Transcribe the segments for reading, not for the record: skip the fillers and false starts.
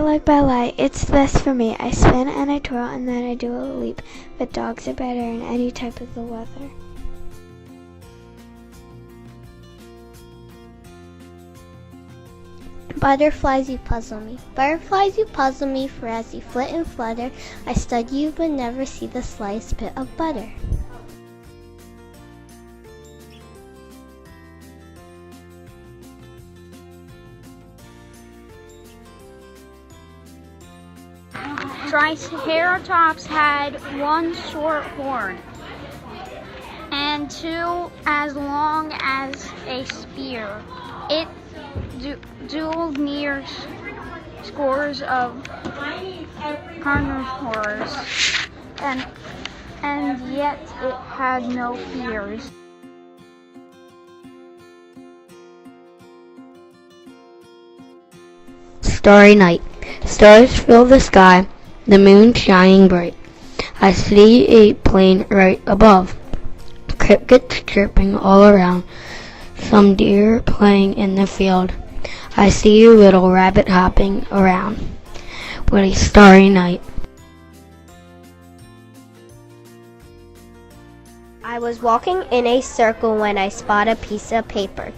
like ballet. It's the best for me. I spin and I twirl and then I do a leap. But dogs are better in any type of the weather. Butterflies, you puzzle me. Butterflies, you puzzle me, for as you flit and flutter, I study you but never see the slightest bit of butter. Triceratops had one short horn and two as long as a spear. It dueled near scores of carnivores, and yet it had no fears. Starry night. Stars fill the sky, the moon shining bright. I see a plane right above, crickets chirping all around, some deer playing in the field. I see a little rabbit hopping around. What a starry night. I was walking in a circle when I spotted a piece of paper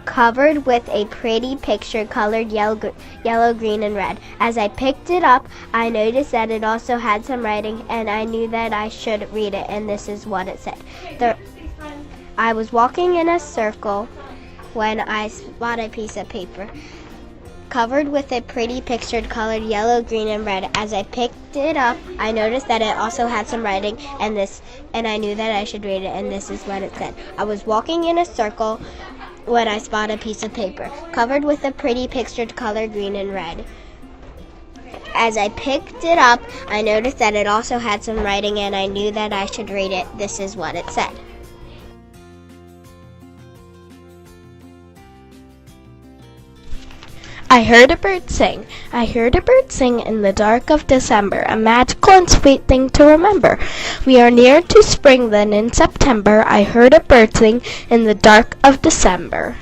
covered with a pretty picture colored yellow, green, and red. As I picked it up, I noticed that it also had some writing, and I knew that I should read it, and this is what it said. I was walking in a circle when I spotted a piece of paper covered with a pretty picture colored yellow, green, and red. As I picked it up, I noticed that it also had some writing, and I knew that I should read it, and this is what it said. I was walking in a circle when I spotted a piece of paper covered with a pretty pictured color green and red. As I picked it up, I noticed that it also had some writing, and I knew that I should read it. This is what it said. I heard a bird sing. I heard a bird sing in the dark of December, a magical and sweet thing to remember. We are near to spring then in September. I heard a bird sing in the dark of December.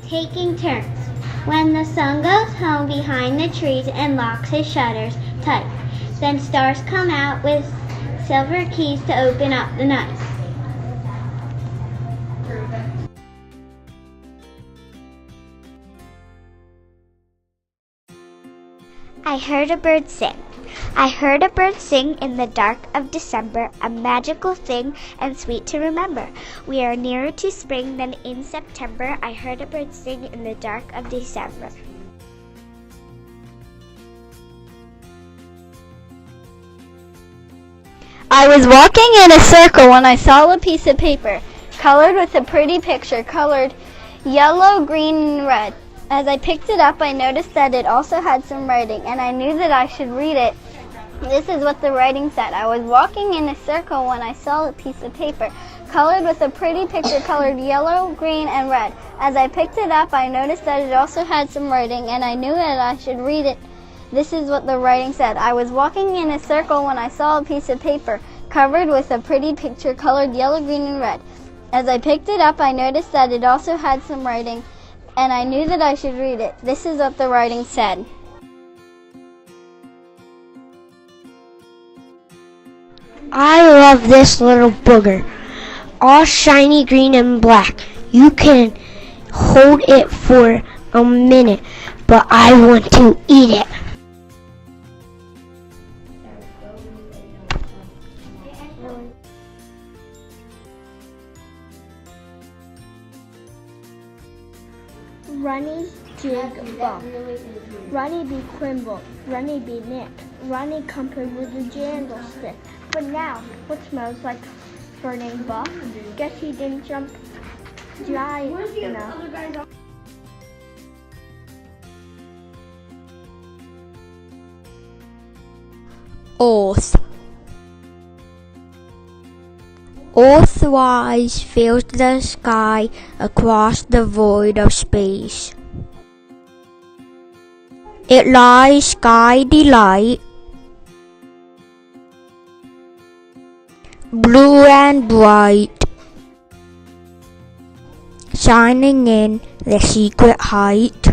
Taking turns. When the sun goes home behind the trees and locks his shutters tight, then stars come out with silver keys to open up the night. I heard a bird sing. I heard a bird sing in the dark of December, a magical thing and sweet to remember. We are nearer to spring than in September. I heard a bird sing in the dark of December. I was walking in a circle when I saw a piece of paper colored with a pretty picture colored yellow, green, and red. As I picked it up, I noticed that it also had some writing, and I knew that I should read it. This is what the writing said. I was walking in a circle when I saw a piece of paper colored with a pretty picture colored yellow, green, and red. As I picked it up, I noticed that it also had some writing, and I knew that I should read it. This is what the writing said. I was walking in a circle when I saw a piece of paper covered with a pretty picture colored yellow, green, and red. As I picked it up, I noticed that it also had some writing, and I knew that I should read it. This is what the writing said. I love this little booger, all shiny green and black. You can hold it for a minute, but I want to eat it. Runny jig bump, Runny be quimble, Runny be nick, Runny comfort with a jangle stick. But now, what smells like burning buff? Guess he didn't jump dry enough. Earth. Earthwise fills the sky across the void of space. It lies sky delight, blue and bright, shining in the secret height.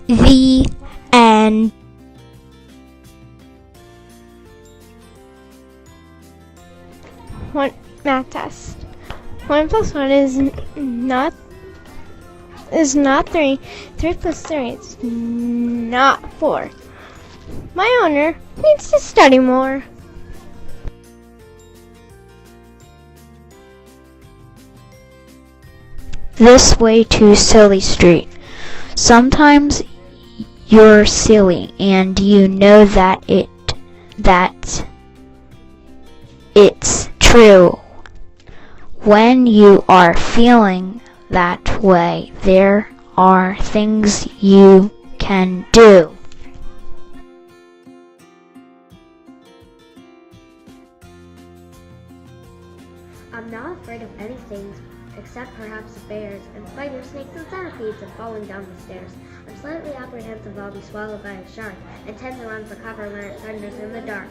The end. Math test. 1 plus 1 is not 3. 3 plus 3 is not 4. My owner needs to study more. This way to Silly Street. Sometimes you're silly and you know that it's true. When you are feeling that way, there are things you can do. I'm not afraid of anything except perhaps bears and spiders, snakes, and centipedes and falling down the stairs. I'm slightly apprehensive I'll be swallowed by a shark and tend to run for cover when it thunders in the dark.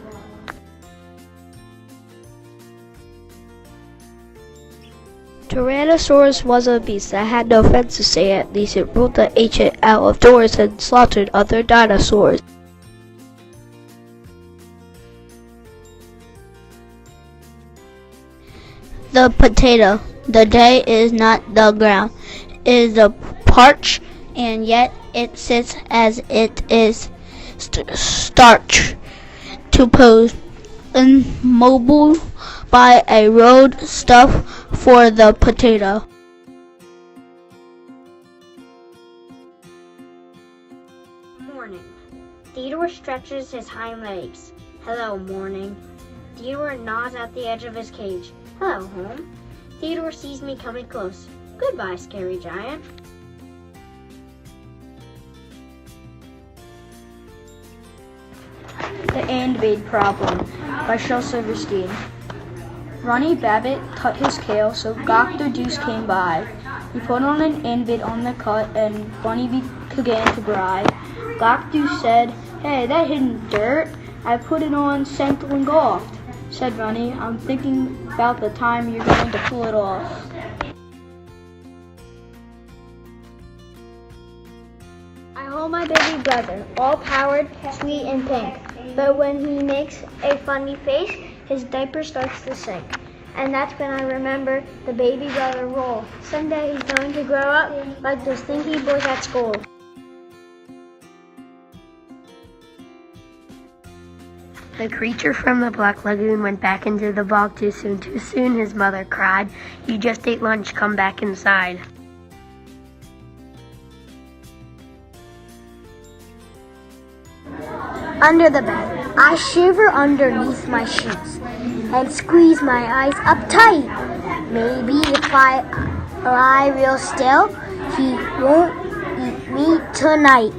Tyrannosaurus was a beast that had no friends to say, at least it ruled the ancient out of doors and slaughtered other dinosaurs. The potato. The day is not the ground. It is the parch, and yet it sits as it is starch to pose immobile by a road stuff for the potato. Morning. Theodore stretches his hind legs. Hello, morning. Theodore gnaws at the edge of his cage. Hello, home. Theodore sees me coming close. Goodbye, scary giant. The Ant-Bait Problem by Shel Silverstein. Ronnie Babbitt cut his kale, so Gok the Deuce came by. He put on an ant-bait on the cut, and Bunny began to cry. Gok Deuce said, "Hey, that hidden dirt, I put it on Senkel and Goft." Said Ronnie, "I'm thinking about the time you're going to pull it off." I hold my baby brother, all powered, sweet and pink. But when he makes a funny face, his diaper starts to sink. And that's when I remember the baby brother role. Someday he's going to grow up like those stinky boys at school. The creature from the Black Lagoon went back into the bog too soon. Too soon, his mother cried. "You just ate lunch, come back inside." Under the bed, I shiver underneath my sheets and squeeze my eyes up tight. Maybe if I lie real still, he won't eat me tonight.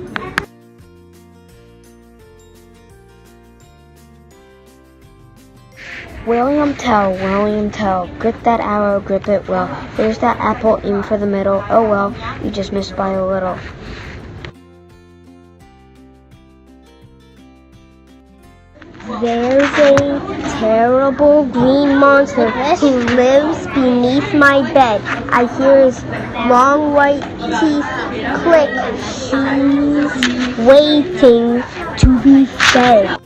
William Tell, grip that arrow, grip it well. There's that apple, aim for the middle. Oh well, you just missed by a little. There's a terrible green monster who lives beneath my bed. I hear his long white teeth click. He's waiting to be fed.